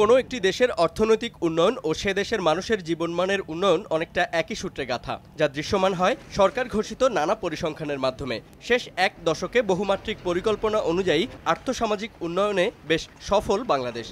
কোনো একটি দেশের অর্থনৈতিক উন্নয়ন ও সে দেশের মানুষের জীবনমানের উন্নয়ন অনেকটা একই সূত্রে গাঁথা, যা দৃশ্যমান হয় সরকার ঘোষিত নানা পরিসংখ্যানের মাধ্যমে। শেষ এক দশকে বহুমাত্রিক পরিকল্পনা অনুযায়ী আর্থসামাজিক উন্নয়নে বেশ সফল বাংলাদেশ।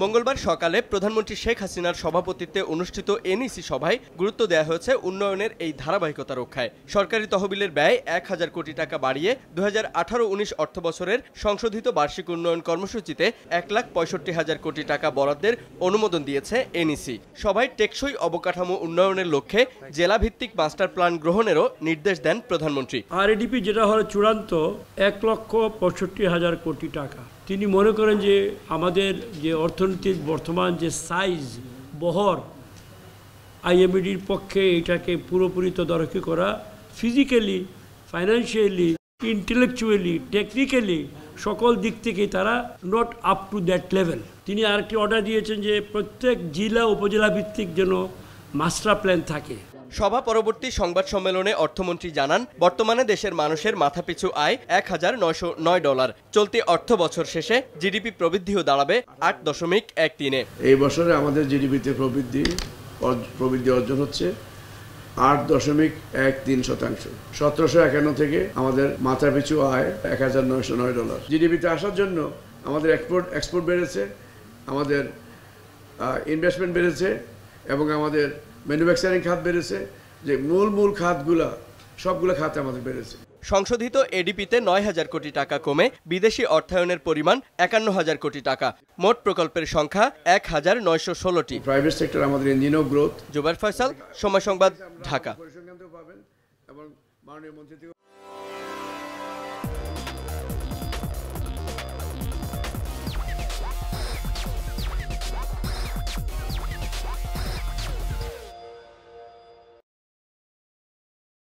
মঙ্গলবার সকালে প্রধানমন্ত্রী শেখ হাসিনার সভাপতিত্বে অনুষ্ঠিত এনইসি সভায় গুরুত্ব দেওয়া হয়েছে উন্নয়নের এই ধারাবাহিকতা রক্ষায়। সরকারি তহবিলের ব্যয় ১,০০০ কোটি টাকা বাড়িয়ে ২০১৮-১৯ অর্থবছরের সংশোধিত বার্ষিক উন্নয়ন কর্মসূচিতে ১,৬৫,০০০ কোটি টাকা বরাদ্দের অনুমোদন দিয়েছে এনইসি। সভায় টেকসই অবকাঠামো উন্নয়নের লক্ষ্যে জেলাভিত্তিক মাস্টার প্ল্যান গ্রহণেরও নির্দেশ দেন প্রধানমন্ত্রী। আরএডিপি যেটা হলো চূড়ান্ত ১,৬৫,০০০ কোটি টাকা। তিনি মনে করেন যে আমাদের যে অর্থনীতির বর্তমান যে সাইজ বহর, আইএমএডির পক্ষে এটাকে পুরোপুরি তদারকি করা ফিজিক্যালি, ফাইন্যান্সিয়ালি, ইন্টেলেকচুয়ালি, টেকনিক্যালি সকল দিক থেকে তারা not up to that level. তিনি আরেকটি অর্ডার দিয়েছেন যে প্রত্যেক জেলা উপজেলা ভিত্তিক যেন মাস্টার প্ল্যান থাকে। সভা পরবর্তী সংবাদ সম্মেলনে অর্থমন্ত্রী জানান, বর্তমানে দেশের মানুষের মাথাপিছু আয় $১,৯০৯। চলতি অর্থ বছর শেষে জিডিপি প্রবৃদ্ধিও দাঁড়াবে ৮.13-এ। এই বছরে আমাদের জিডিপিতে প্রবৃদ্ধি অর্জন হচ্ছে ৮.13%। ১৭৫১ থেকে আমাদের মাথাপিছু আয় $১,৯০৯। জিডিপিতে আসার জন্য আমাদের এক্সপোর্ট বেড়েছে, আমাদের ইনভেস্টমেন্ট বেড়েছে এবং আমাদের ম্যানুফ্যাকচারিং খাত বেড়েছে। যে মূল খাতগুলা সবগুলো খাতে আমাদের বেড়েছে। সংশোধিত এডিপিতে ৯,০০০ কোটি টাকা কমে বিদেশি অর্থায়নের পরিমাণ ৫১,০০০ কোটি টাকা। মোট প্রকল্পের সংখ্যা ১,৯১৬টি। প্রাইভেট সেক্টর আমাদের engine of growth. Zubair Faisal, Somoy Sangbad, Dhaka.